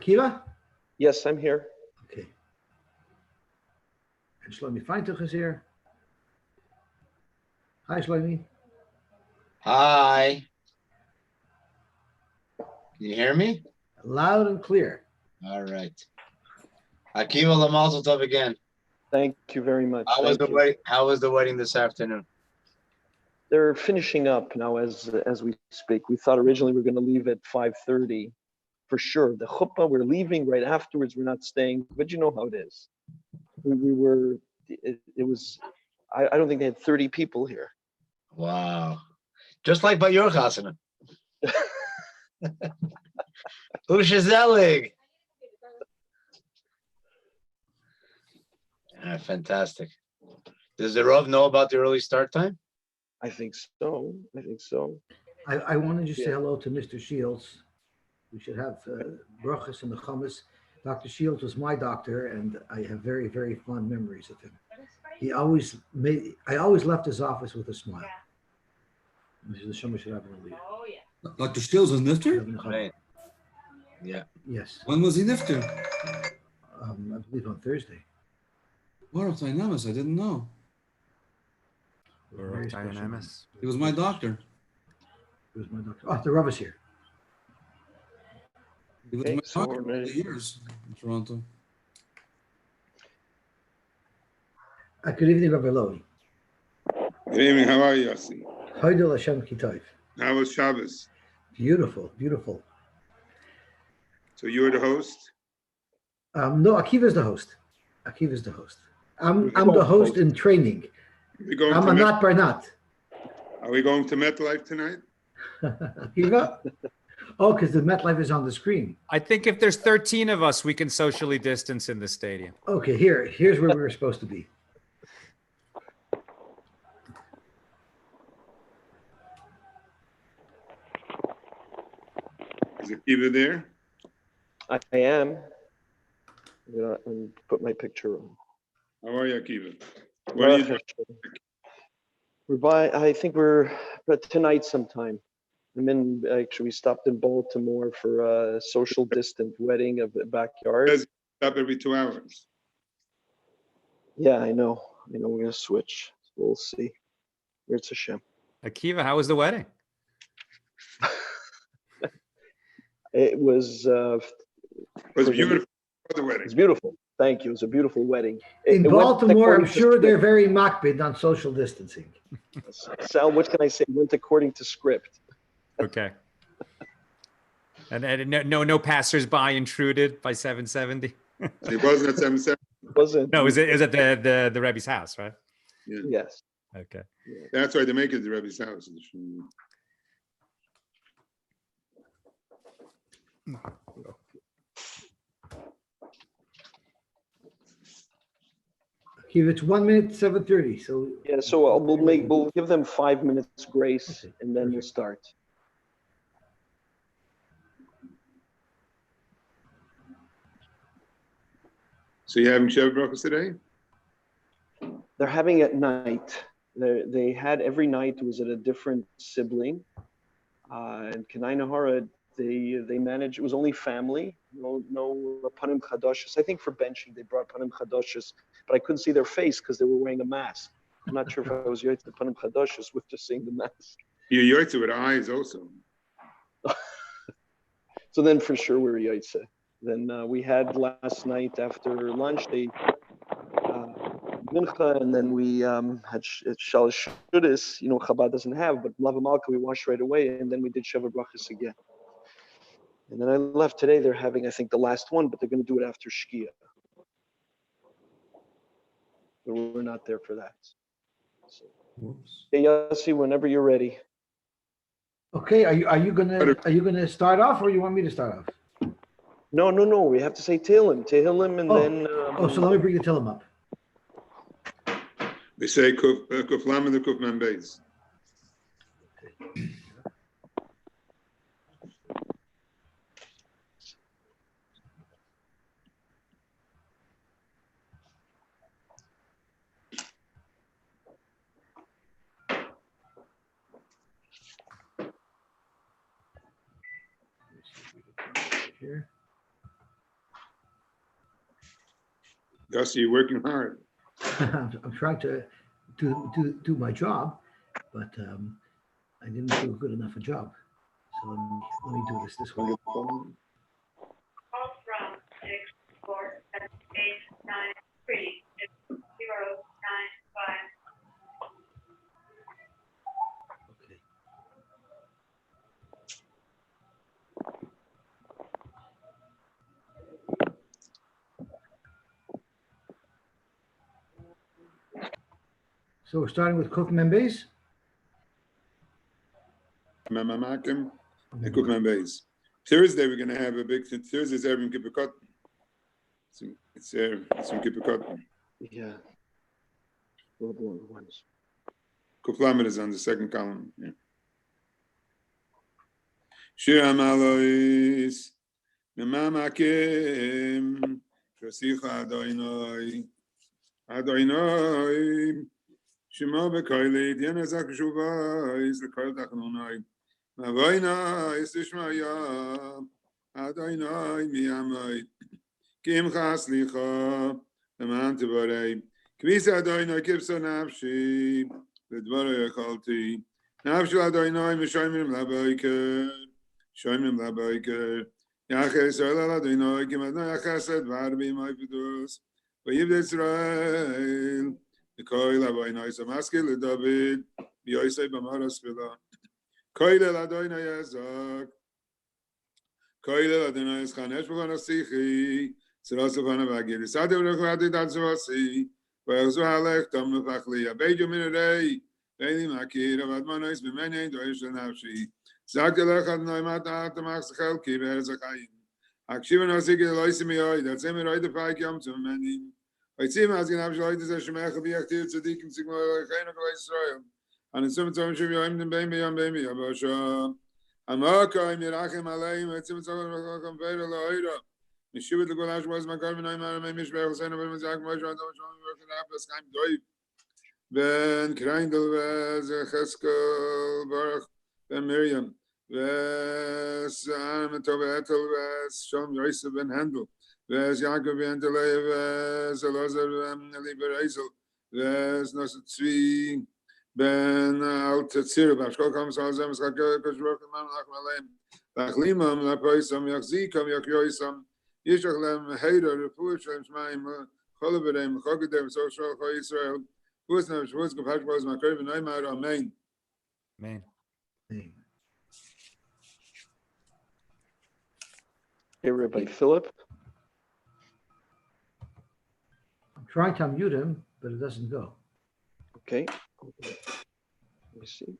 Akiva? Yes, I'm here. Okay. En Shlomi Feintuch is here. Hi, Shlomi. Hi. Can you hear me? Loud and clear. All right. Akiva Lamalzel Tov again. Thank you very much. How was the wedding? How was the wedding this afternoon? They're finishing up now as we speak. We thought originally we were going to leave at 5:30 for sure. The chuppah, we're leaving right afterwards. We're not staying, but you know how it is. We were. It was. I don't think they had 30 people here. Wow. Just like by your chasana. Ushazelig. Fantastic. Does the Rav know about the early start time? I think so. I wanted to say hello to Mr. Shields. We should have brachas and the chametz. Dr. Shields was my doctor, and I have very, very fond memories of him. I always left his office with a smile. Oh, yeah. Dr. Shields was nifter? Right. Yeah. Yes. When was he nifter? I believe on Thursday. Baruch Tainamis, I didn't know. He was my doctor. He was my doctor. Oh, the Rav is here. He was my doctor for years in Toronto. Good evening, Rabbi Lowy. Good evening. How are you, Yossi? Haidul Hashem Kitayv. How was Shabbos? Beautiful, beautiful. So you were the host? No, Akiva's the host. Akiva's the host. I'm the host in training. I'm a not Barnat. Are we going to MetLife tonight? Akiva? Oh, because the MetLife is on the screen. I think if there's 13 of us, we can socially distance in the stadium. Okay, here's where we were supposed to be. Is Akiva there? I am. I'm gonna put my picture on. How are you, Akiva? What are you doing? I think we're tonight sometime. We stopped in Baltimore for a social distant wedding of the backyard. Stop every 2 hours. Yeah, I know. We're gonna switch. We'll see. It's Hashem. Akiva, how was the wedding? It was beautiful. The wedding. It's beautiful. Thank you. It was a beautiful wedding. In Baltimore, I'm sure they're very makpid on social distancing. Sal, what can I say? Went according to script. Okay. And no passersby intruded by 770. It wasn't at 770. Wasn't. No, is it at the Rebbe's house, right? Yeah. Yes. Okay. That's why they make it at the Rebbe's house. It's 1 minute, 7:30. So yeah, so we'll give them 5 minutes grace, okay, and then we'll start. So you having Sheva Brachos today? They're having at night. They had every night. It was at a different sibling, and Kenai Nahara. They managed. It was only family. No panim chadashis. I think for benching they brought panim chadashis, but I couldn't see their face because they were wearing a mask. I'm not sure if I was yotze the panim chadashis with just seeing the mask. You're yotze with eyes also. So then for sure we were yotze. Then we had last night after lunch they mincha, and then we had shalosh shudis. Chabad doesn't have, but lava malka we washed right away, and then we did sheva brachos again. And then I left today. They're having, I think, the last one, but they're going to do it after Shkia. But we're not there for that. So, hey, Yossi, whenever you're ready. Okay, are you gonna start off, or you want me to start off? No. We have to say Tehillim, and then. So let me bring the Tehillim up. They say Kuf Lam and the Kuf Man Beis. Here. Dusty, you're working hard. I'm trying to do my job, but I didn't do a good enough a job. So let me do this way. Call from 647-893-095. Okay. So we're starting with Kuf Membes. Mamamakim and Kuf Membeis. Thursday we're going to have a big. Thursday's Erev Kippur Katan. It's some Kippur Katan. Yeah. All the long ones. Kuf Lamed is on the second column. Yeah. Shir Hamalois Mamamakim Shasicha Adonai Adonai Shema B'Koili Diana Zakshuva is the Koil Tachnonai Mavoina is Ishmaya Adonai Miyamai Kim Chaslicha Leman Tivarei Kvisa Adonai Kipsa Nafshi L'Dvarei Achalti Nafshi Adonai Mishaymim Laboiker Shaymim Laboiker Yachei Yisrael Adonai Kim Adonai Chesed Varbi Moifidus V'Yivd Yisrael Koil Adonai Samaskil David B'Yosei B'Maras Vila Koil Adonai Yazak Koil Adonai Chanesh B'Chon Asichi Tzirasuf Hanavagir Yisad Yivrech Datzvasi V'Yachzu Halech Tom Mefachli Abeid Yominarei Ve'li Makir Avad Manos B'Menei Doish L'Nafshi Zak Elech Adonai Mata Tamach Sechelki Be'eretz HaChayim Akshiv Nasi Geloisi Miyoi Datzim Eroi Defayik Yom Tzumeni Vaytzim Az Ginav Shaloi Tzeh Shemech B'Yachtir Tzadikim Sigmo Elocheinu Kol Yisrael An Etzum Tzom Shiv Yoim Dem Beim B'Yom Beim Yabasha Amakoim Yerachim Aleim Vaytzim Tzom V'Chom Feir Eloheira Mishivet L'Kol Hashbaz Makar V'Noim Aramei Mishbech Hossein Avim Zak Moshe Adom Shalom V'Chom Apes Chaim Doiv Ben Kreindel V'Z Cheskel Baruch Ben Miriam V'Z Aram Tov Etel V'Z Shalom Yosef Ben Handel V'Z Yaakov Ben Delei V'Z Elazar Ben Eli Berezel V'Z Nosat Tzvi Ben Al Tetzir B'Ashkol Kam Salzem S'Chak Kosh Baruch Man Lach Maleim L'Achlimam L'Poisam Yachzikam Yachyoisam Yishach Lem Heira Refuah Shem Shmaim Chol V'Reim Chogadem So Shol Chol Yisrael V'Usnam Shvuz G'Pash B'Oz Makar V'Noimar Amen. Amen. Hey, Rabbi Philip. I'm trying to unmute him, but it doesn't go. Okay. Let me see.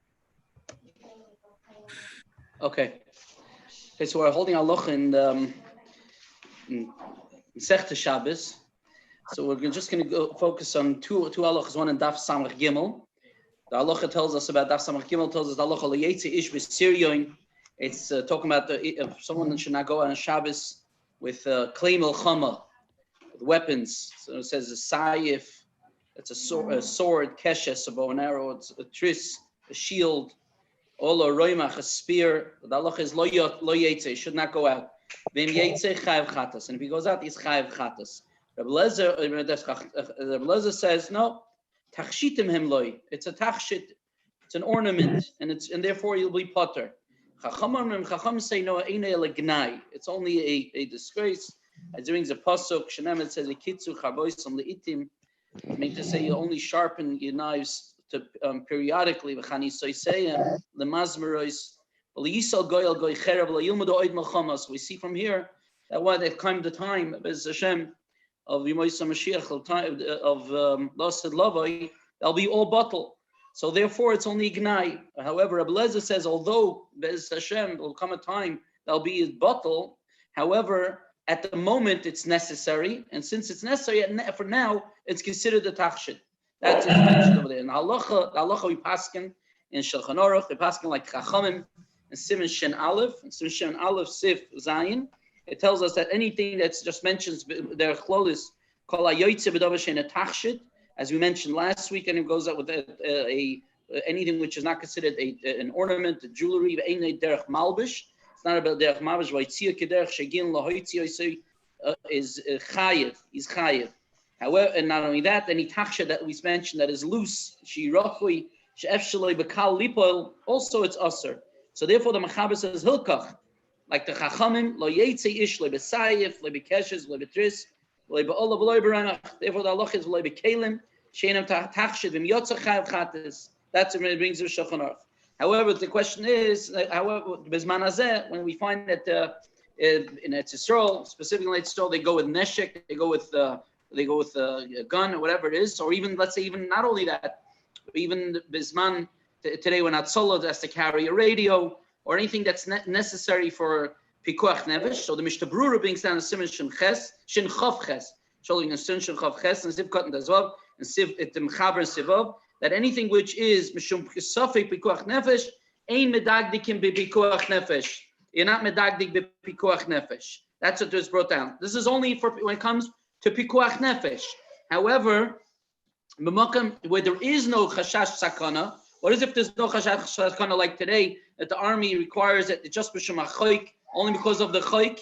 Okay, so we're holding our loch in Sechta Shabbos. So we're just going to go focus on two halachas, one in Daf Samach Gimel. The halacha tells us about Daf Samach Gimel, tells us the halacha leyetze ish b'siryoin. It's talking about if someone should not go on a Shabbos with klei milchama, with weapons. So it says a sayif, it's a sword, keshes, a bow and arrow, it's a tris, a shield, all a roimach, a spear. The halacha is lo yetze, should not go out. V'im yetze chayav chatas, and if he goes out, he's chayav chatas. Rabbi Lezer says no. Tachshitim hem loy. It's a tachshit. It's an ornament, and therefore you'll be potter. Chacham say no. It's only a disgrace. As it brings a pasuk, Shenem it says a kitzu charboisam leitim. It means to say you only sharpen your knives to periodically. V'chani soiseyem lemazmerois. V'liyisal goyal goy cherev la'yilmadu oid melchamas. We see from here that when there comes the time, Bez Hashem, of Yimoisa Mashiach, of Lasad Lavai, they'll be all bottle. So therefore, it's only Gnai. However, Rabbi Lezer says, although Bez Hashem will come a time there'll be a bottle. However, at the moment it's necessary, and since it's necessary for now, it's considered a tachshit. That's what's mentioned over there. In halacha we paskin in Shulchan Aruch, we paskin like Chachamim and Siman Shin Aleph, and Siman Shin Aleph Sif Zayin. It tells us that anything that's just mentions their clothes, called a yoytze b'davash a tachshit, as we mentioned last week, and it goes out with anything which is not considered an ornament, a jewelry, derech malbish. It's not about derech malbish. Vaytzia kederech shegin lahoytzi is chayev. He's chayev. However, and not only that, any taksha that we mentioned that is loose, she rachui, she efshaloi bekal lipol, also it's usher. So therefore, the Mechaber says hilkach, like the Chachamim, lo yetze ish lo besayif, lo bekeshes, lo betris, lo beolav, lo beranach. Therefore, the halacha is lo bekelim, she'enam tachshed v'm yotzach chayav chatas. That's when it brings the Shulchan Aruch. However, the question is, however, bezman hazeh, when we find that in Eretz Yisrael, specifically in Eretz Yisrael, they go with neshek, they go with a gun or whatever it is, or even, let's say, even not only that, even bezman today when Atzola has to carry a radio or anything that's necessary for pikuach nefesh. So the Mishnah Berurah brings down a siman shin chav ches, showing a sin shin chav ches and siv katan dazvav and siv it mechaber and sivav, that anything which is mishum safek pikuach nefesh ein medagdikim be pikuach nefesh. You're not medagdik be pikuach nefesh. That's what was brought down. This is only for when it comes to pikuach nefesh. However, where there is no chashash sakana, what is if there's no chashash sakana like today, that the army requires it just b'shem achoik, only because of the choik,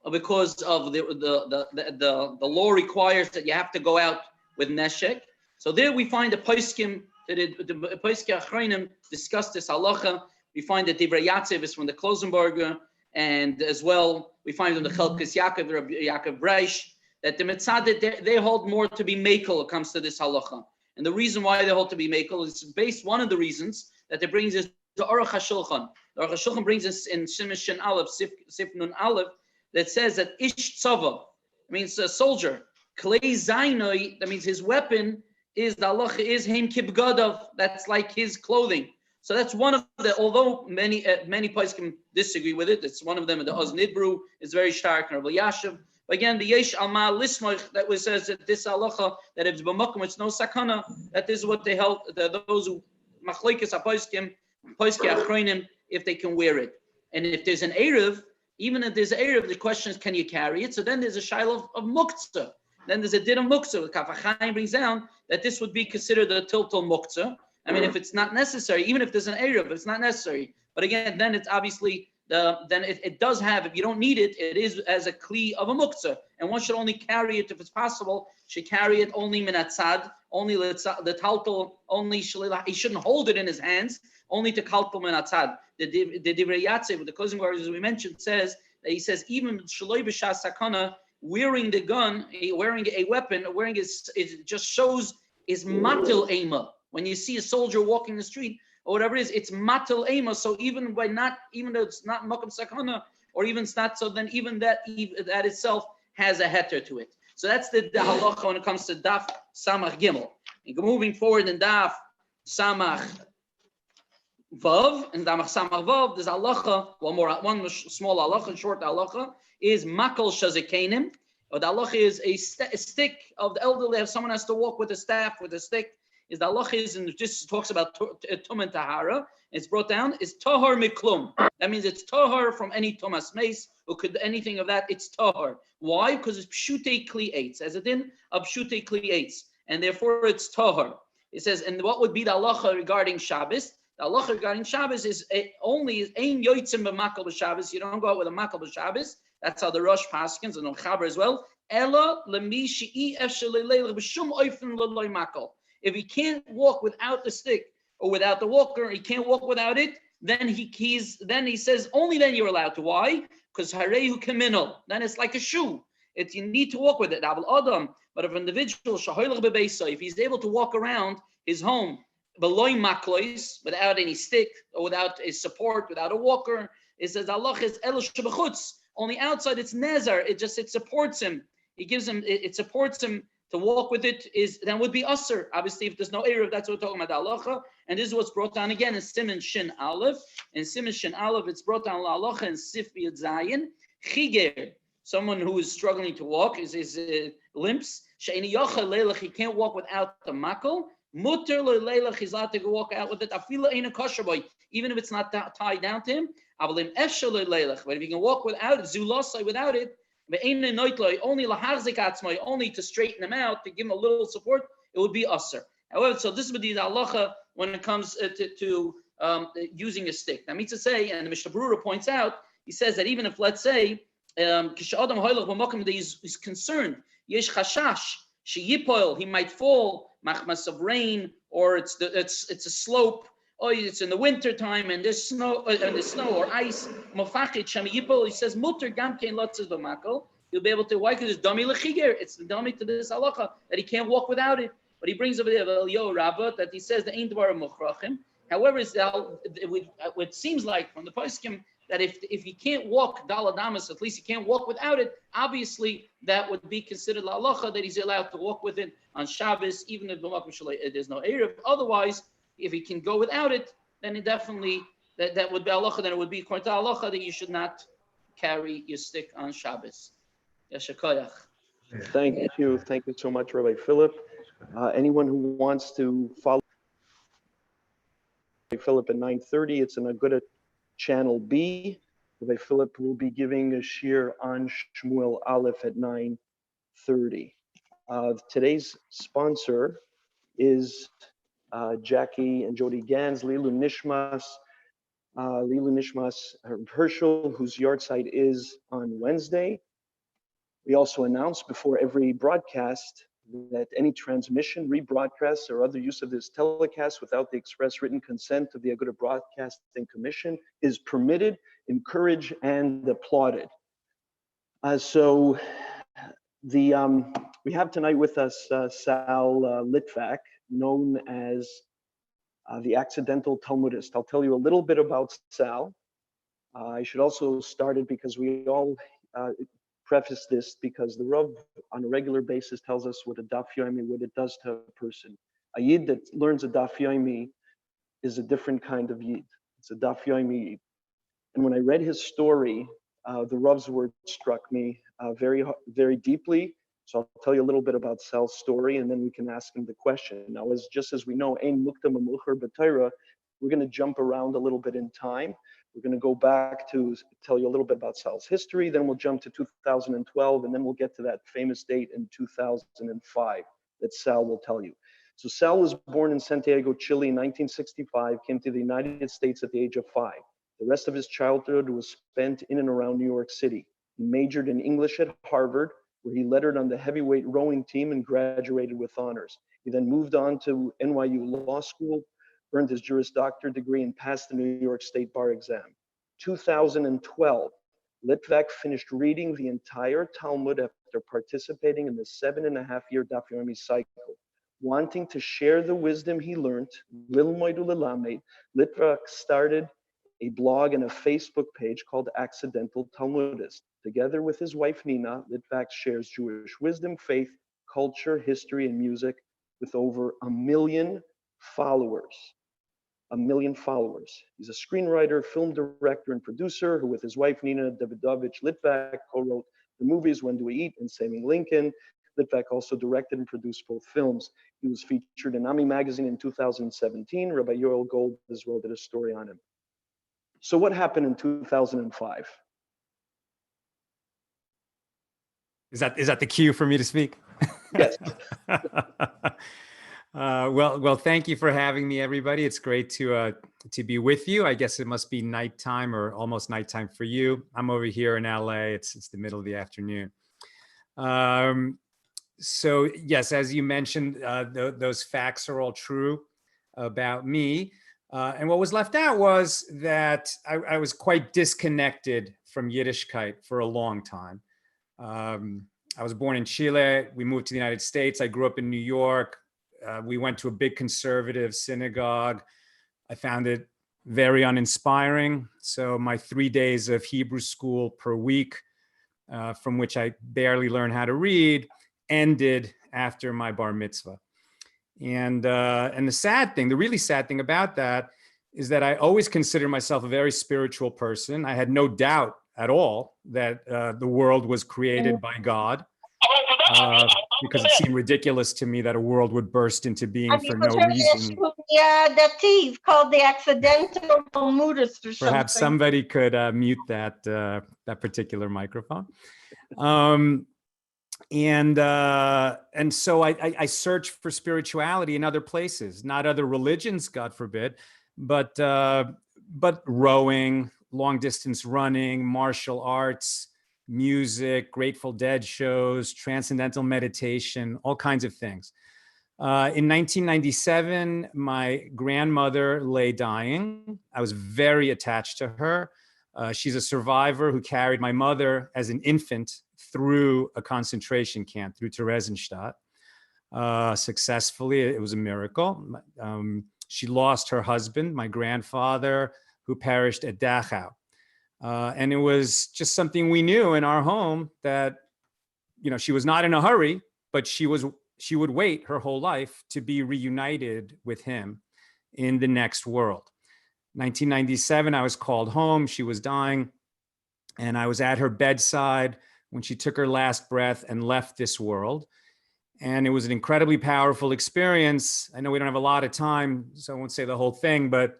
or because of the law requires that you have to go out with neshek. So there we find the poskim, that the poskim achronim discuss this halacha. We find that Divrei Yatziv is from the Klosenberger, and as well we find in the Chelkes Yaakov Reish, that the Mitzad, they hold more to be mekel when it comes to this halacha. And the reason why they hold to be mekel is based, one of the reasons that it brings is the Aruch HaShulchan. The Aruch HaShulchan brings us in Shemesh Shin Aleph, Sif Nun Aleph, that says that Ish Tzava, means a soldier, Klei Zainoi, that means his weapon is, the halacha is Heim Kibgadov, that's like his clothing. So that's one of the, although many places can disagree with it, it's one of them, the Oz Nidbru is very stark, and Rabbi Yashav. Again, the Yesh Alma Lismoich that was says that this halacha, that if it's b'makom, it's no sakana, that this is what they held, those who machlekes apoiskim, poiski achronim, if they can wear it. And if there's an erev, even if there's an erev, the question is, can you carry it? So then there's a shiloh of muktzah. Then there's a din of muktzah. The Kaf HaChaim brings down that this would be considered a tiltal muktzah. I mean, if it's not necessary, even if there's an erev, it's not necessary. But again, then it's obviously then it does have, if you don't need it, it is as a kli of a muktzah. And one should only carry it if it's possible, should carry it only minatzad, only the taltal, only he shouldn't hold it in his hands, only to kalpal minatzad. The Divrei Yatziv, the closing words as we mentioned, says that he says even shaloi b'shas sakana, wearing the gun, wearing a weapon, wearing it just shows is matil ema. When you see a soldier walking the street, or whatever it is, it's matil ema. So even though it's not makam sakana, or even it's not, so then even that itself has a heter to it. So that's the halacha when it comes to daf samach gimel. And moving forward in daf samach vav, and daf samach vav, there's halacha, one small halacha, short halacha, is makal shazikenim. Or the halacha is a stick of the elderly, if someone has to walk with a staff, with a stick, is the halacha is, and just talks about tum and tahara. It's brought down, is tahar miklum. That means it's tahar from any tumas meis, or could anything of that, it's tahar. Why? Because it's pshutei kli eitz, as a din of pshutei kli eitz, and therefore it's tahar. It says, and what would be the halacha regarding Shabbos? The halacha regarding Shabbos is only ein yotzim b'makal b'Shabbos. You don't go out with a makal b'Shabbos. That's how the Rosh Paskins and Chaber as well. Ella lemi she'i efshelei b'shum oifen l'loy makal. If he can't walk without the stick or without the walker, he can't walk without it, then he says only then you're allowed to. Why? Because harehu keminol. Then it's like a shoe. You need to walk with it. But if an individual if he's able to walk around his home below maklois without any stick or without a support, without a walker, it says Allah is elosh b'chutz. Only outside it's nezar. It supports him. It supports him. To walk with it then would be usher. Obviously, if there's no erev, that's what we're talking about, the halacha. And this is what's brought down again in Siman Shin Aleph. In Siman Shin Aleph, it's brought down la halacha in Sif Yud Zayin. Chiger, someone who is struggling to walk, is limps. She'eni yochel leilach, he can't walk without the makol. Mutter leilach, he's allowed to go walk out with it. Afila ain't a kosher boy, even if it's not tied down to him. Avalim efshel leilach, but if he can walk without it, zulasai without it, only only to straighten him out, to give him a little support, it would be usher. However, so this would be the halacha when it comes to using a stick. That means to say, and the Mishnah Berurah points out, he says that even if, let's say, he's concerned, yesh chashash Sheyipoil, he might fall, machmas of rain, or it's a slope, or it's in the winter time and there's snow or ice. Mofachit Shem Yipol, he says mutter gam kein lotzes b'makel. You'll be able to, why? Because it's dummy lechiger. It's the dummy to this halacha that he can't walk without it. But he brings over there Yo Rabbah that he says the ain't dvar mochrachim. However, it seems like from the poskim that if he can't walk daladamas, at least he can't walk without it. Obviously, that would be considered la halacha that he's allowed to walk with it on Shabbos, even if there's no erev. Otherwise, if he can go without it, then it definitely that would be halacha. Then it would be according to halacha that you should not carry your stick on Shabbos. Yashakayach. Thank you so much, Rabbi Philip. Anyone who wants to follow Rabbi Philip at 9:30, it's in Agudah Channel B. Rabbi Philip will be giving a shir on Shmuel Aleph at 9:30. Today's sponsor is Jackie and Jody Gans, Lilu Nishmas Herschel, whose yahrzeit is on Wednesday. We also announce before every broadcast that any transmission, rebroadcast, or other use of this telecast without the express written consent of the Agudah Broadcasting Commission is permitted, encouraged, and applauded. We have tonight with us Sal Litvak, known as the accidental Talmudist. I'll tell you a little bit about Sal. I should also start it because we all preface this because the Rav on a regular basis tells us what a daf yomi, what it does to a person. A yid that learns a daf yomi is a different kind of yid. It's a daf yomi yid. And when I read his story, the Rav's words struck me very, very deeply. So I'll tell you a little bit about Sal's story, and then we can ask him the question. Now, just as we know, ein muktam amucher b'Torah, we're going to jump around a little bit in time. We're going to go back to tell you a little bit about Sal's history, then we'll jump to 2012, and then we'll get to that famous date in 2005 that Sal will tell you. So Sal was born in Santiago, Chile in 1965, came to the United States at the age of 5. The rest of his childhood was spent in and around New York City. He majored in English at Harvard, where he lettered on the heavyweight rowing team and graduated with honors. He then moved on to NYU Law School, earned his Juris Doctor degree, and passed the New York State Bar exam. 2012, Litvak finished reading the entire Talmud after participating in the 7.5-year daf yomi cycle. Wanting to share the wisdom he learned, Lilmoid Ulalamed, Litvak started a blog and a Facebook page called Accidental Talmudist. Together with his wife Nina, Litvak shares Jewish wisdom, faith, culture, history, and music with over 1 million followers. 1 million followers. He's a screenwriter, film director, and producer who, with his wife Nina Davidovich Litvak, co-wrote the movies When Do We Eat and Saving Lincoln. Litvak also directed and produced both films. He was featured in Ami magazine in 2017. Rabbi Yoel Gold as well did a story on him. So what happened in 2005? Is that the cue for me to speak? Yes. Well, thank you for having me, everybody. It's great to be with you. I guess it must be nighttime or almost nighttime for you. I'm over here in LA. It's the middle of the afternoon. So yes, as you mentioned, those facts are all true about me. And what was left out was that I was quite disconnected from Yiddishkeit for a long time. I was born in Chile. We moved to the United States. I grew up in New York. We went to a big conservative synagogue. I found it very uninspiring. So my 3 days of Hebrew school per week, from which I barely learned how to read, ended after my bar mitzvah. And the really sad thing about that is that I always considered myself a very spiritual person. I had no doubt at all that the world was created by God, because it seemed ridiculous to me that a world would burst into being for no reason. Called the accidental Talmudist or something. Perhaps somebody could mute that particular microphone. And so I searched for spirituality in other places, not other religions, God forbid, but rowing, long distance running, martial arts, music, Grateful Dead shows, transcendental meditation, all kinds of things. In 1997, my grandmother lay dying. I was very attached to her. She's a survivor who carried my mother as an infant through a concentration camp, through Theresienstadt, successfully. It was a miracle. She lost her husband, my grandfather, who perished at Dachau. And it was just something we knew in our home that, she was not in a hurry, but she would wait her whole life to be reunited with him in the next world. 1997, I was called home. She was dying, and I was at her bedside when she took her last breath and left this world. And it was an incredibly powerful experience. I know we don't have a lot of time, so I won't say the whole thing, but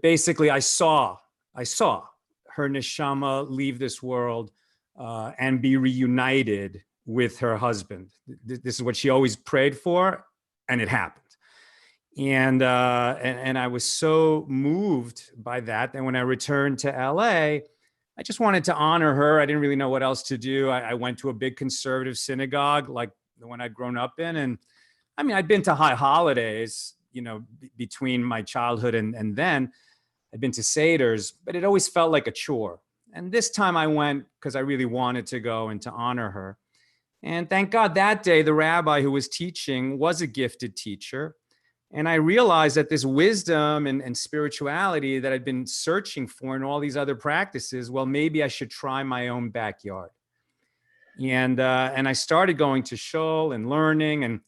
basically I saw her neshama leave this world and be reunited with her husband. This is what she always prayed for, and it happened. And I was so moved by that. And when I returned to LA, I just wanted to honor her. I didn't really know what else to do. I went to a big conservative synagogue, like the one I'd grown up in. And I mean, I'd been to high holidays, between my childhood and then. I'd been to Seders, but it always felt like a chore. And this time I went because I really wanted to go and to honor her. And thank God that day, the rabbi who was teaching was a gifted teacher. And I realized that this wisdom and spirituality that I'd been searching for in all these other practices, well, maybe I should try my own backyard. And I started going to shul and learning, and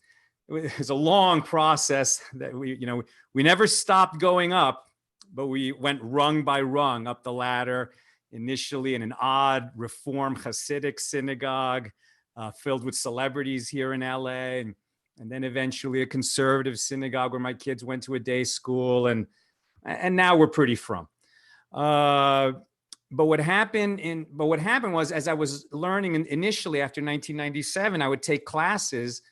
it was a long process that we never stopped going up, but we went rung by rung up the ladder, initially in an odd Reform Hasidic synagogue filled with celebrities here in LA, and then eventually a conservative synagogue where my kids went to a day school, and now we're pretty frum. But what happened was, as I was learning initially after 1997, I would take classes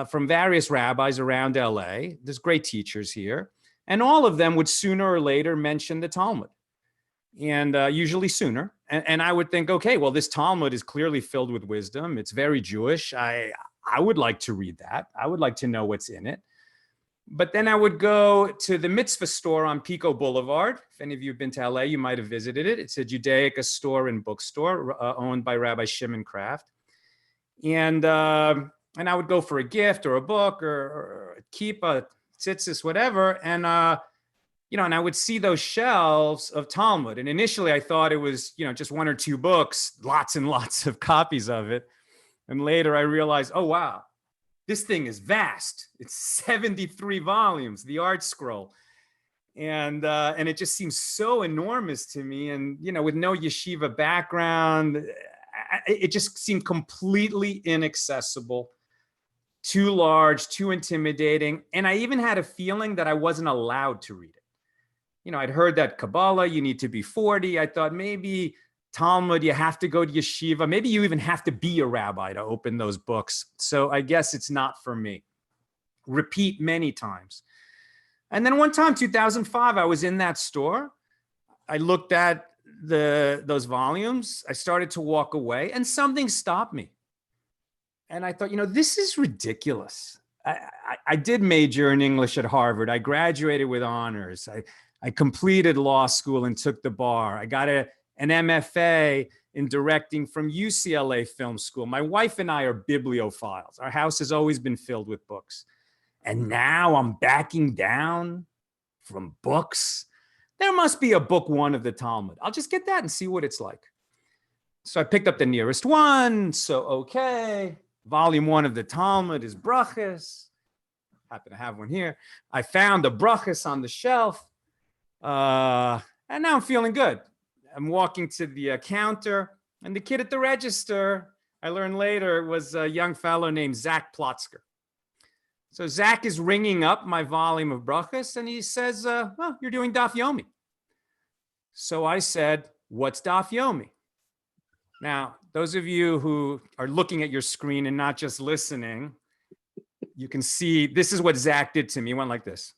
from various rabbis around LA. There's great teachers here, and all of them would sooner or later mention the Talmud, and usually sooner. And I would think, okay, well, this Talmud is clearly filled with wisdom. It's very Jewish. I would like to read that. I would like to know what's in it. But then I would go to the mitzvah store on Pico Boulevard. If any of you have been to LA, you might have visited it. It's a Judaica store and bookstore owned by Rabbi Shimon Kraft. And I would go for a gift or a book or a kippah, tzitzis, whatever. And and I would see those shelves of Talmud. And initially I thought it was, just one or two books, lots and lots of copies of it. And later I realized, oh, wow, this thing is vast. It's 73 volumes, the Art Scroll. And it just seems so enormous to me. And, with no yeshiva background, it just seemed completely inaccessible, too large, too intimidating. And I even had a feeling that I wasn't allowed to read it. I'd heard that Kabbalah, you need to be 40. I thought maybe Talmud, you have to go to yeshiva. Maybe you even have to be a rabbi to open those books. So I guess it's not for me. Repeat many times. And then one time, 2005, I was in that store. I looked at those volumes. I started to walk away, and something stopped me. And I thought, this is ridiculous. I did major in English at Harvard. I graduated with honors. I completed law school and took the bar. I got an MFA in directing from UCLA Film School. My wife and I are bibliophiles. Our house has always been filled with books. And now I'm backing down from books. There must be a book one of the Talmud. I'll just get that and see what it's like. So I picked up the nearest one. So, okay, volume 1 of the Talmud is Brachas. Happen to have one here. I found the Brachas on the shelf. And now I'm feeling good. I'm walking to the counter, and the kid at the register, I learned later, was a young fellow named Zach Plotzker. So Zach is ringing up my volume of Brachas, and he says, well, you're doing Daf Yomi. So I said, what's Daf Yomi? Now, those of you who are looking at your screen and not just listening, you can see this is what Zach did to me. He went like this.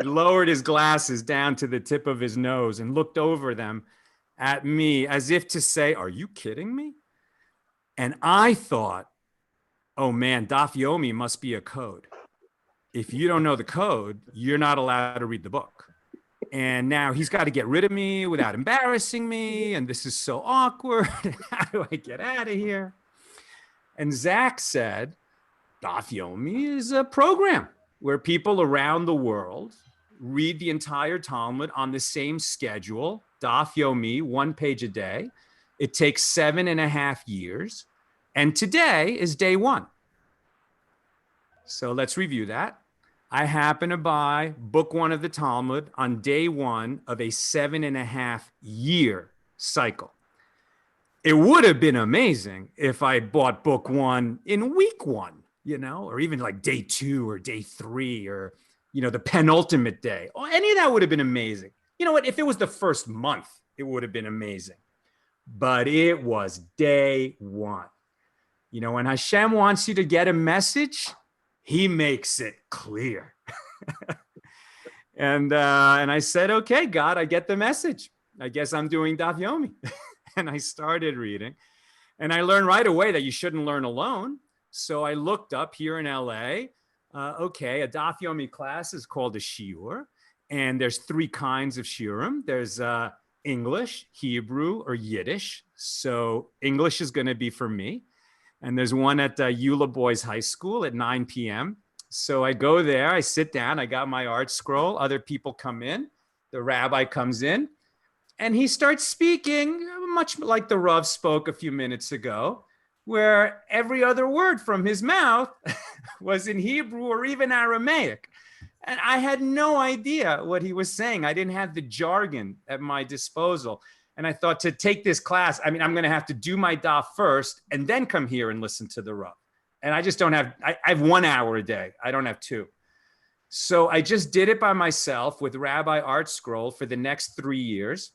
He lowered his glasses down to the tip of his nose and looked over them at me as if to say, are you kidding me? And I thought, oh man, Daf Yomi must be a code. If you don't know the code, you're not allowed to read the book. And now he's got to get rid of me without embarrassing me. And this is so awkward. How do I get out of here? And Zach said, Daf Yomi is a program where people around the world read the entire Talmud on the same schedule, Daf Yomi, 1 page a day. It takes 7.5 years. And today is day 1. So let's review that. I happen to buy book 1 of the Talmud on day 1 of a 7.5 year cycle. It would have been amazing if I bought book 1 in week 1, or even like day 2 or day 3 or, the penultimate day. Oh, any of that would have been amazing. You know what? If it was the first month, it would have been amazing. But it was day 1. When Hashem wants you to get a message, he makes it clear. And I said, okay, God, I get the message. I guess I'm doing Daf Yomi. And I started reading. And I learned right away that you shouldn't learn alone. So I looked up here in LA. Okay, a Daf Yomi class is called a shiur. And there's 3 kinds of shiurim. There's English, Hebrew, or Yiddish. So English is going to be for me. And there's one at Eula Boys High School at 9 p.m. So I go there, I sit down, I got my art scroll, other people come in, the rabbi comes in, and he starts speaking much like the Rav spoke a few minutes ago, where every other word from his mouth was in Hebrew or even Aramaic. And I had no idea what he was saying. I didn't have the jargon at my disposal. And I thought, to take this class, I'm going to have to do my daf first and then come here and listen to the Rav. And I just don't have, I have 1 hour a day. I don't have 2. So I just did it by myself with Rabbi Art Scroll for the next 3 years.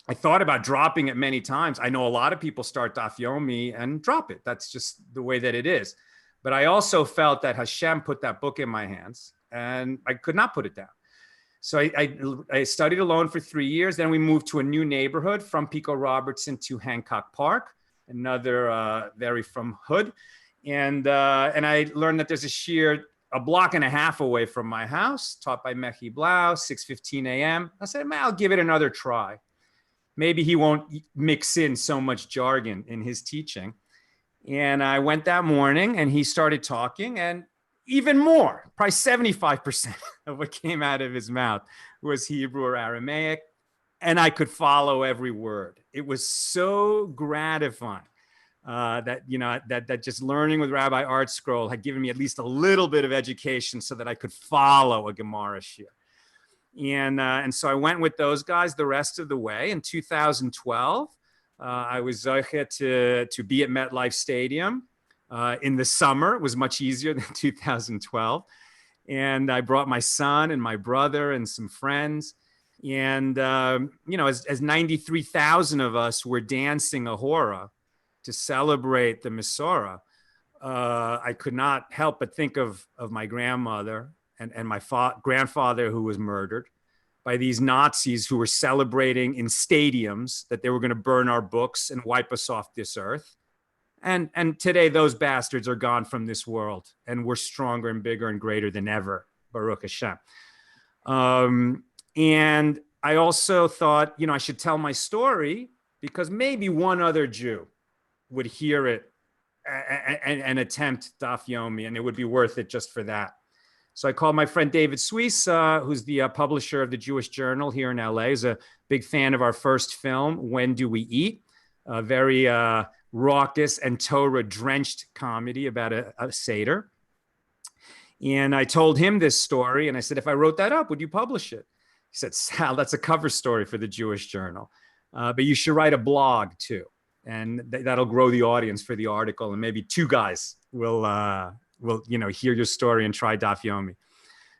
I thought about dropping it many times. I know a lot of people start Daf Yomi and drop it. That's just the way that it is. But I also felt that Hashem put that book in my hands and I could not put it down. So I studied alone for 3 years. Then we moved to a new neighborhood from Pico Robertson to Hancock Park, another very from Hood. And I learned that there's a shiur a block and a half away from my house, taught by Mechi Blau, 6:15 a.m. I said, man, I'll give it another try. Maybe he won't mix in so much jargon in his teaching. And I went that morning and he started talking, and even more, probably 75% of what came out of his mouth was Hebrew or Aramaic, and I could follow every word. It was so gratifying that just learning with Rabbi Art Scroll had given me at least a little bit of education so that I could follow a Gemara shiur. And so I went with those guys the rest of the way. In 2012, I was zoche to be at MetLife Stadium. In the summer, it was much easier than 2012. And I brought my son and my brother and some friends. And, as 93,000 of us were dancing a hora to celebrate the Mesorah, I could not help but think of my grandmother and my grandfather, who was murdered by these Nazis who were celebrating in stadiums that they were going to burn our books and wipe us off this earth. And today those bastards are gone from this world, and we're stronger and bigger and greater than ever, Baruch Hashem. And I also thought, I should tell my story because maybe one other Jew would hear it and attempt Daf Yomi, and it would be worth it just for that. So I called my friend David Suisse, who's the publisher of the Jewish Journal here in LA. He's a big fan of our first film, When Do We Eat? A very raucous and Torah-drenched comedy about a Seder. And I told him this story, and I said, if I wrote that up, would you publish it? He said, Sal, that's a cover story for the Jewish Journal. But you should write a blog too. And that'll grow the audience for the article. And maybe 2 guys will hear your story and try Daf Yomi.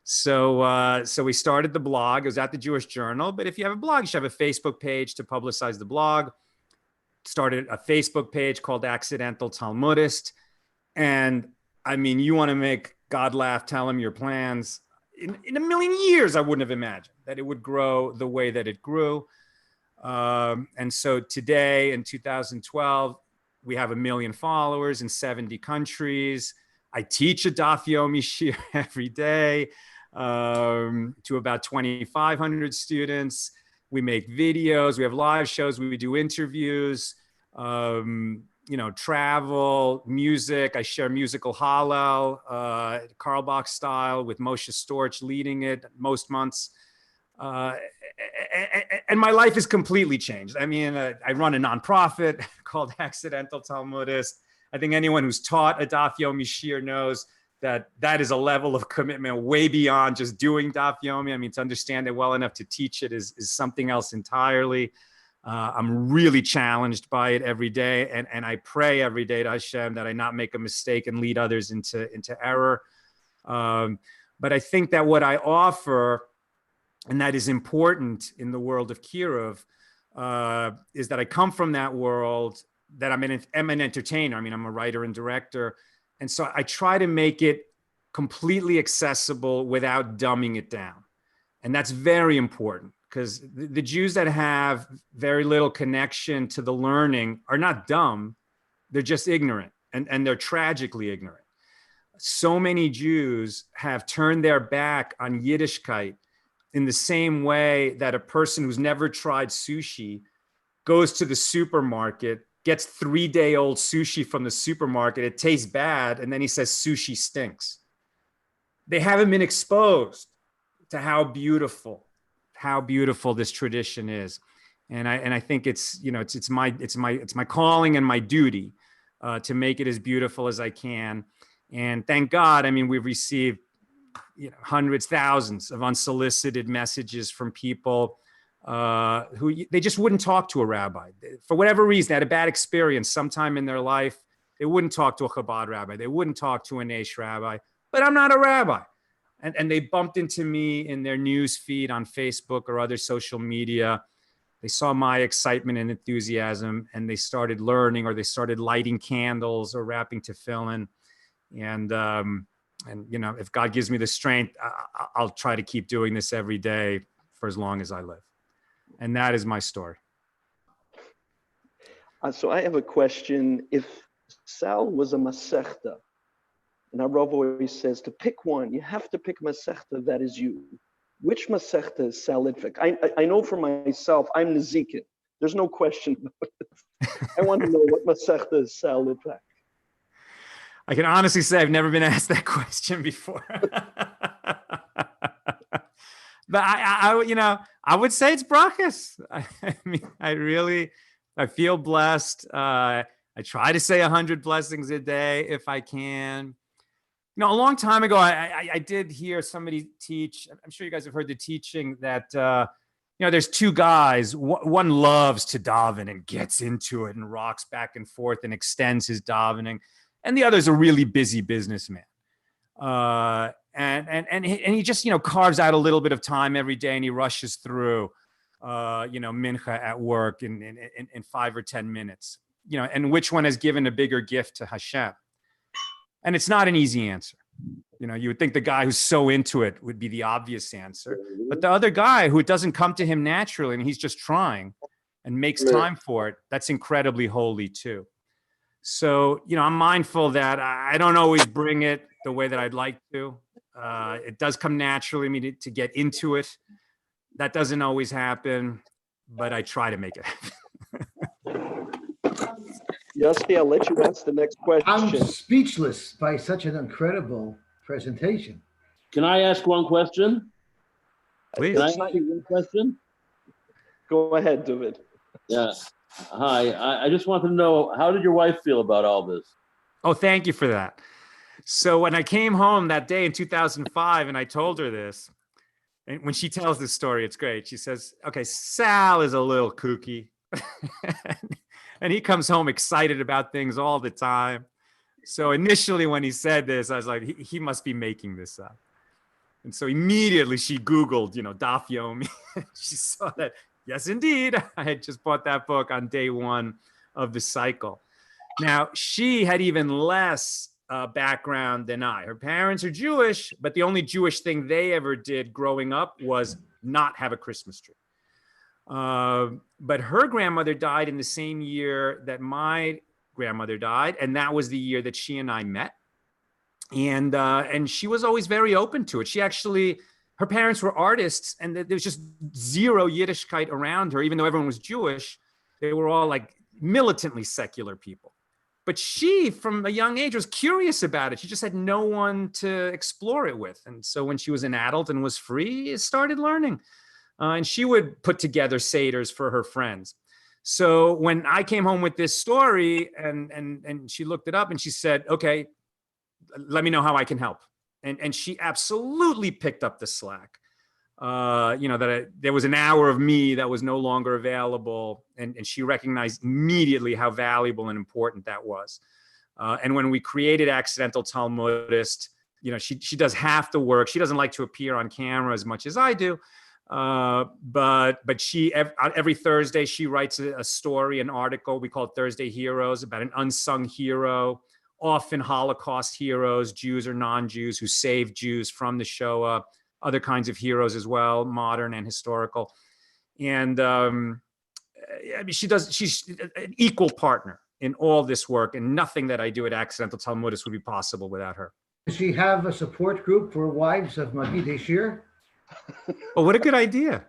So we started the blog. It was at the Jewish Journal. But if you have a blog, you should have a Facebook page to publicize the blog. Started a Facebook page called Accidental Talmudist. And I mean, you want to make God laugh, tell him your plans. In a million years, I wouldn't have imagined that it would grow the way that it grew. And so today in 2012, we have 1 million followers in 70 countries. I teach a Daf Yomi Shir every day to about 2,500 students. We make videos, we have live shows, we do interviews, travel, music. I share musical Hallel, Karl Bach style, with Moshe Storch leading it most months. And my life is completely changed. I mean, I run a nonprofit called Accidental Talmudist. I think anyone who's taught a Daf Yomi Shir knows that that is a level of commitment way beyond just doing Daf Yomi. I mean, to understand it well enough to teach it is something else entirely. I'm really challenged by it every day. And I pray every day to Hashem that I not make a mistake and lead others into error. But I think that what I offer, and that is important in the world of Kiruv, is that I come from that world, that I'm an entertainer. I mean, I'm a writer and director. And so I try to make it completely accessible without dumbing it down. And that's very important, because the Jews that have very little connection to the learning are not dumb. They're just ignorant, and they're tragically ignorant. So many Jews have turned their back on Yiddishkeit in the same way that a person who's never tried sushi goes to the supermarket, gets 3-day-old sushi from the supermarket, it tastes bad, and then he says sushi stinks. They haven't been exposed to how beautiful this tradition is. And I think it's my calling and my duty to make it as beautiful as I can. And thank God, I mean, we've received hundreds, thousands of unsolicited messages from people who they just wouldn't talk to a rabbi. For whatever reason, they had a bad experience sometime in their life. They wouldn't talk to a Chabad rabbi. They wouldn't talk to a Neish rabbi. But I'm not a rabbi. And they bumped into me in their news feed on Facebook or other social media. They saw my excitement and enthusiasm, and they started learning, or they started lighting candles or wrapping tefillin. And if God gives me the strength, I'll try to keep doing this every day for as long as I live. And that is my story. So I have a question. If Sal was a Masechta, and our Rav always says to pick one, you have to pick Masechta that is you. Which Masechta is Sal Litvak? I know for myself, I'm Nezikin. There's no question about it. I want to know what Masechta is Sal Litvak. I can honestly say I've never been asked that question before. But I would say it's brachas. I mean, I feel blessed. I try to say 100 blessings a day if I can. A long time ago, I did hear somebody teach. I'm sure you guys have heard the teaching that, there's two guys. One loves to daven and gets into it and rocks back and forth and extends his davening. And the other is a really busy businessman. And he just, carves out a little bit of time every day, and he rushes through, mincha at work in 5 or 10 minutes, and which one has given a bigger gift to Hashem? And it's not an easy answer. You would think the guy who's so into it would be the obvious answer, but the other guy who it doesn't come to him naturally, and he's just trying and makes time for it, that's incredibly holy too. So, I'm mindful that I don't always bring it the way that I'd like to. It does come naturally to get into it. That doesn't always happen, but I try to make it happen. Yosy, I'll let you ask the next question. I'm speechless by such an incredible presentation. Can I ask one question? Please. Can I ask you one question? Go ahead, David. Yeah. Hi. I just want to know, how did your wife feel about all this? Oh, thank you for that. So when I came home that day in 2005 and I told her this, and when she tells this story, it's great. She says, okay, Sal is a little kooky. And he comes home excited about things all the time. So initially when he said this, I was like, he must be making this up. And so immediately she Googled, Daf Yomi. She saw that, yes, indeed, I had just bought that book on day one of the cycle. Now, she had even less background than I. Her parents are Jewish, but the only Jewish thing they ever did growing up was not have a Christmas tree. but her grandmother died in the same year that my grandmother died, and that was the year that she and I met. And she was always very open to it. She actually, her parents were artists, and there was just zero Yiddishkeit around her, even though everyone was Jewish. They were all like militantly secular people. But she, from a young age, was curious about it. She just had no one to explore it with. And so when she was an adult and was free, started learning. And she would put together seders for her friends. So when I came home with this story and she looked it up and she said, okay, let me know how I can help. And she absolutely picked up the slack. There was an hour of me that was no longer available. And she recognized immediately how valuable and important that was. And when we created Accidental Talmudist, she does half the work. She doesn't like to appear on camera as much as I do. But she, every Thursday, she writes a story, an article. We call it Thursday Heroes, about an unsung hero, often Holocaust heroes, Jews or non-Jews who saved Jews from the Shoah, other kinds of heroes as well, modern and historical. And she's an equal partner in all this work, and nothing that I do at Accidental Talmudist would be possible without her. Does she have a support group for wives of Magidei Shir? Oh, what a good idea.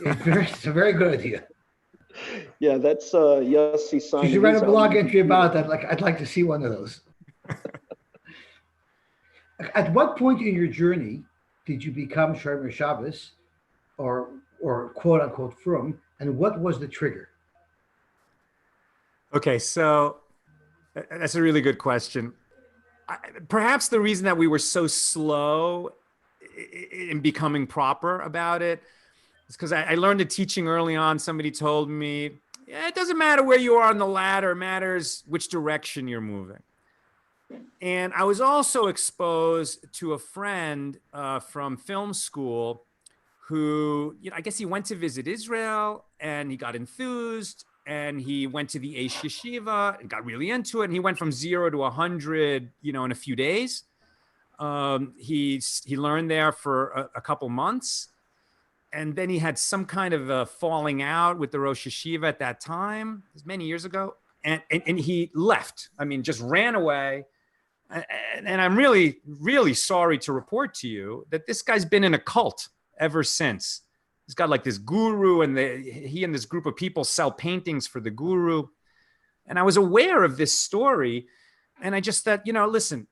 It's a very good idea. Yeah, that's Yossi sign. You should write a blog entry about that. Like, I'd like to see one of those. At what point in your journey did you become Shomer Shabbos or quote unquote frum, and what was the trigger? Okay, so that's a really good question. Perhaps the reason that we were so slow in becoming proper about it is because I learned a teaching early on. Somebody told me, yeah, it doesn't matter where you are on the ladder, it matters which direction you're moving. And I was also exposed to a friend from film school who, I guess he went to visit Israel and he got enthused and he went to the Eish Yeshiva and got really into it. And he went from 0 to 100, in a few days. He learned there for a couple months. And then he had some kind of a falling out with the Rosh Yeshiva at that time. It was many years ago. And he left. I mean, just ran away. And I'm really, really sorry to report to you that this guy's been in a cult ever since. He's got like this guru, and he and this group of people sell paintings for the guru. And I was aware of this story. And I just thought, listen,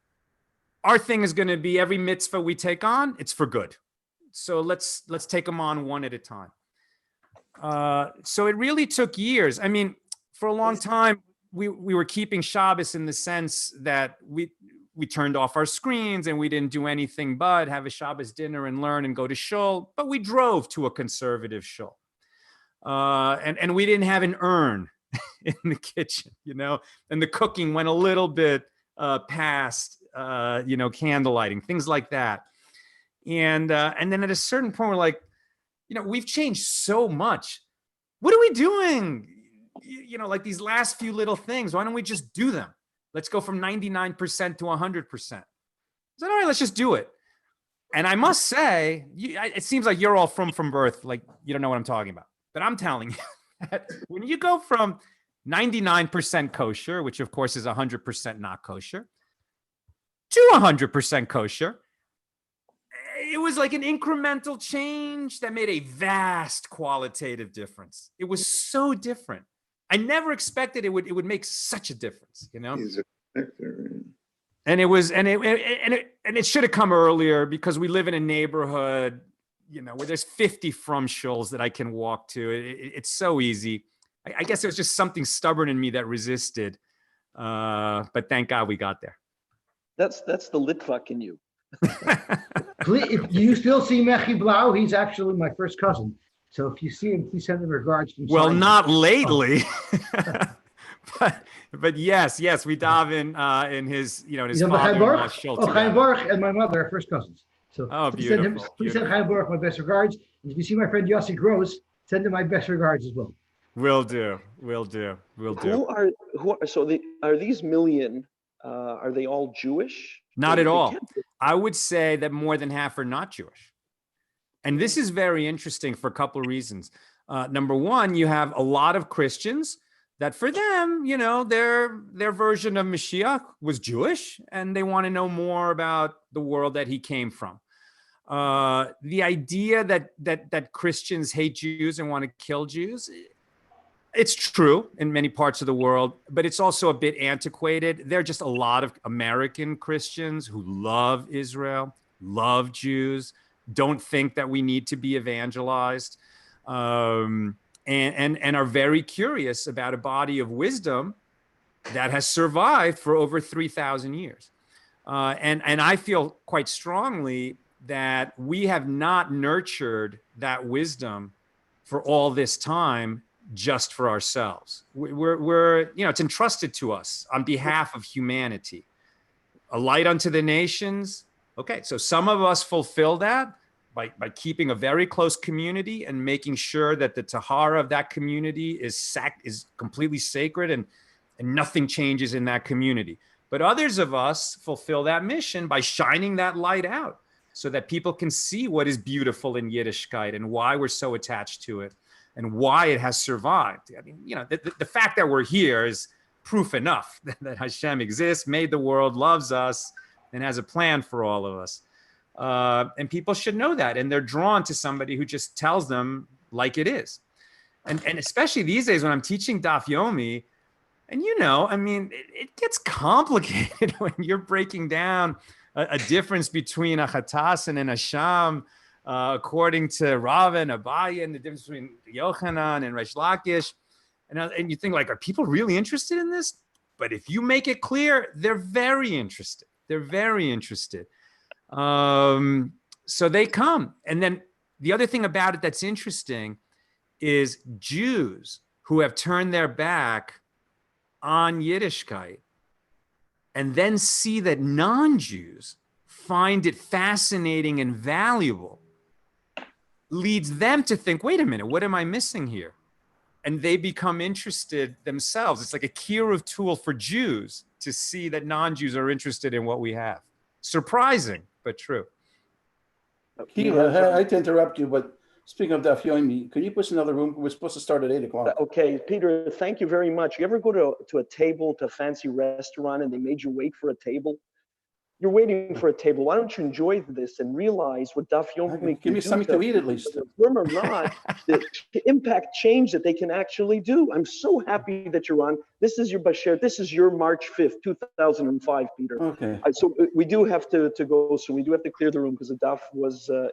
our thing is going to be every mitzvah we take on, it's for good. So let's take them on one at a time. So it really took years. I mean, for a long time, we were keeping Shabbos in the sense that we turned off our screens and we didn't do anything but have a Shabbos dinner and learn and go to shul. But we drove to a conservative shul, and we didn't have an urn in the kitchen, and the cooking went a little bit past, candlelighting, things like that. And then at a certain point, we're like, we've changed so much. What are we doing? Like these last few little things, why don't we just do them? Let's go from 99% to 100%. So, all right, let's just do it. And I must say, it seems like you're all from birth, like you don't know what I'm talking about. But I'm telling you that when you go from 99% kosher, which of course is 100% not kosher, to 100% kosher, it was like an incremental change that made a vast qualitative difference. It was so different. I never expected it would make such a difference, He's a connector. And it should have come earlier because we live in a neighborhood, where there's 50 from shuls that I can walk to. It's so easy. I guess it was just something stubborn in me that resisted. But thank God we got there. That's the Litvak in you. If you still see Mechi Blau, he's actually my first cousin. So if you see him, please send him regards from. Well, not lately, but yes, we daven in his, in his father-in-law's shul together. Chaim Baruch and my mother are first cousins. So beautiful. Please send Chaim Baruch my best regards. And if you see my friend Yossi Gross, send him my best regards as well. Will do. Are these million? Are they all Jewish? Not at all. I would say that more than half are not Jewish. And this is very interesting for a couple of reasons. Number one, you have a lot of Christians that for them, their version of Mashiach was Jewish, and they want to know more about the world that he came from. The idea that Christians hate Jews and want to kill Jews, it's true in many parts of the world, but it's also a bit antiquated. There are just a lot of American Christians who love Israel, love Jews, don't think that we need to be evangelized, and are very curious about a body of wisdom that has survived for over 3,000 years. And I feel quite strongly that we have not nurtured that wisdom for all this time just for ourselves. We're it's entrusted to us on behalf of humanity. A light unto the nations. Okay, so some of us fulfill that by keeping a very close community and making sure that the tahara of that community is completely sacred and nothing changes in that community. But others of us fulfill that mission by shining that light out so that people can see what is beautiful in Yiddishkeit and why we're so attached to it and why it has survived. I mean, the fact that we're here is proof enough that Hashem exists, made the world, loves us, and has a plan for all of us. And people should know that. And they're drawn to somebody who just tells them like it is. And especially these days when I'm teaching Daf Yomi, and it gets complicated when you're breaking down a difference between a Chatasan and a Sham, according to Rava and Abaye, and the difference between Yochanan and Resh Lakish. And you think, like, are people really interested in this? But if you make it clear, they're very interested. They're very interested. So they come. And then the other thing about it that's interesting is Jews who have turned their back on Yiddishkeit and then see that non-Jews find it fascinating and valuable, leads them to think, wait a minute, what am I missing here? And they become interested themselves. It's like a kiruv tool for Jews to see that non-Jews are interested in what we have. Surprising, but true. Akiva, I hate to interrupt you, but speaking of Daf Yomi, can you put us in another room? We're supposed to start at 8 o'clock. Okay, Peter, thank you very much. You ever go to a table, to a fancy restaurant, and they made you wait for a table? You're waiting for a table. Why don't you enjoy this and realize what Daf Yomi Give me something to eat at least. Firm or not, the impact change that they can actually do. I'm so happy that you're on. This is your Bashir. This is your March 5th, 2005, Peter. Okay. So we do have to go. So we do have to clear the room because the Daf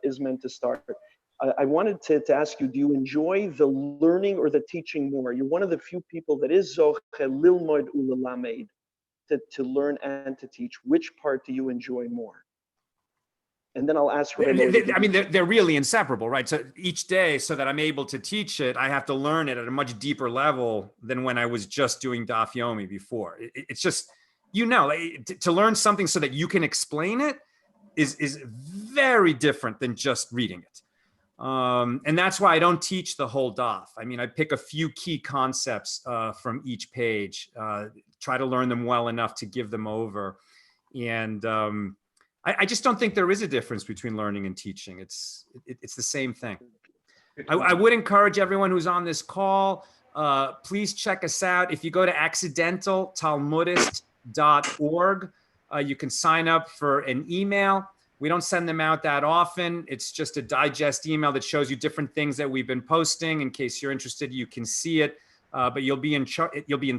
is meant to start. I wanted to ask you, do you enjoy the learning or the teaching more? You're one of the few people that is zoche lilmod ulalamed, to learn and to teach. Which part do you enjoy more? And then I'll ask. They're really inseparable, right? So each day, so that I'm able to teach it, I have to learn it at a much deeper level than when I was just doing Daf Yomi before. It's just, to learn something so that you can explain it is very different than just reading it. And that's why I don't teach the whole daf. I pick a few key concepts from each page, try to learn them well enough to give them over. And I just don't think there is a difference between learning and teaching. It's the same thing. I would encourage everyone who's on this call, please check us out. If you go to accidentaltalmudist.org, you can sign up for an email. We don't send them out that often. It's just a digest email that shows you different things that we've been posting. In case you're interested, you can see it. But you'll be in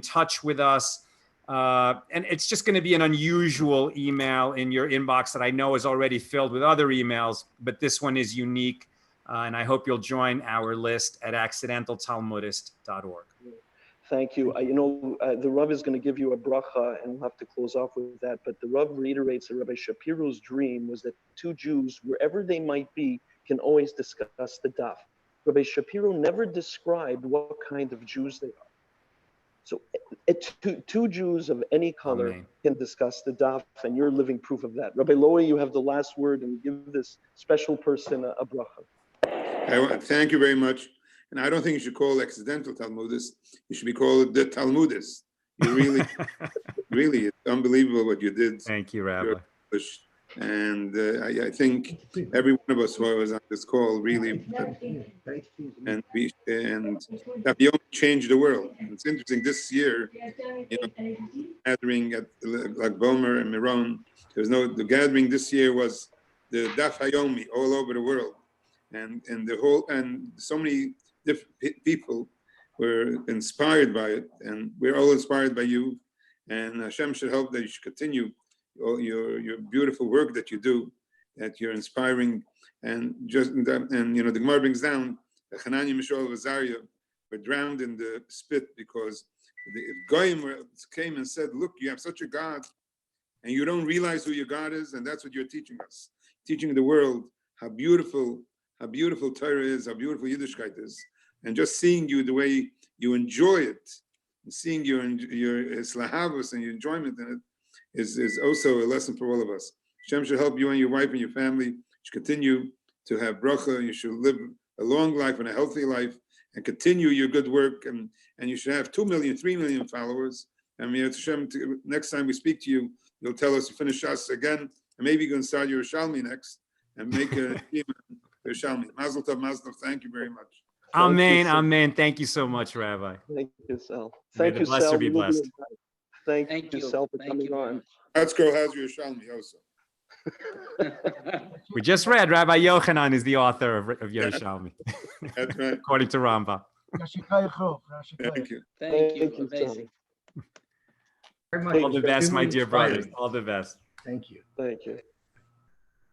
touch with us. And it's just going to be an unusual email in your inbox that I know is already filled with other emails, but this one is unique. And I hope you'll join our list at accidentaltalmudist.org. Thank you. The Rav is going to give you a bracha, and we'll have to close off with that. But the Rav reiterates that Rabbi Shapiro's dream was that two Jews, wherever they might be, can always discuss the daf. Rabbi Shapiro never described what kind of Jews they are. So two Jews of any color can discuss the daf, and you're living proof of that. Rabbi Lowy, you have the last word, and give this special person a bracha. Thank you very much. And I don't think you should call accidental Talmudist. You should be called the Talmudist. You really, really, it's unbelievable what you did. Thank you, Rabbi. And I think every one of us who was on this call really, and that we only changed the world. And it's interesting this year, gathering at like Bomer and Miron. The gathering this year was the Daf Hayomi all over the world, and so many different people were inspired by it, and we're all inspired by you. And Hashem should help that you should continue your beautiful work that you do, that you're inspiring, and the Gemara brings down that Hananiah, Mishael, and Azariah were drowned in the spit because the Goyim came and said, "Look, you have such a God, and you don't realize who your God is," and that's what you're teaching us, teaching the world how beautiful Torah is, how beautiful Yiddishkeit is, and just seeing you the way you enjoy it, and seeing your slahavus and your enjoyment in it is also a lesson for all of us. Hashem should help you and your wife and your family. You should continue to have bracha. You should live a long life and a healthy life, and continue your good work. And you should have 2 million, 3 million followers. And Hashem, next time we speak to you, you'll tell us to finish us again, and maybe you're going to start your Yerushalmi next and make a Yerushalmi. Mazel tov, mazel tov. Thank you very much. Amen, amen. Thank you so much, Rabbi. Thank you, Sal. May the blesser be blessed. Thank you, Sal, for coming on. Let's-go has Yerushalmi also. We just read Rabbi Yochanan is the author of Yerushalmi. That's right. According to Rambam. Thank you. Thank you. Amazing. All the best, my dear brothers. All the best. Thank you. Thank you.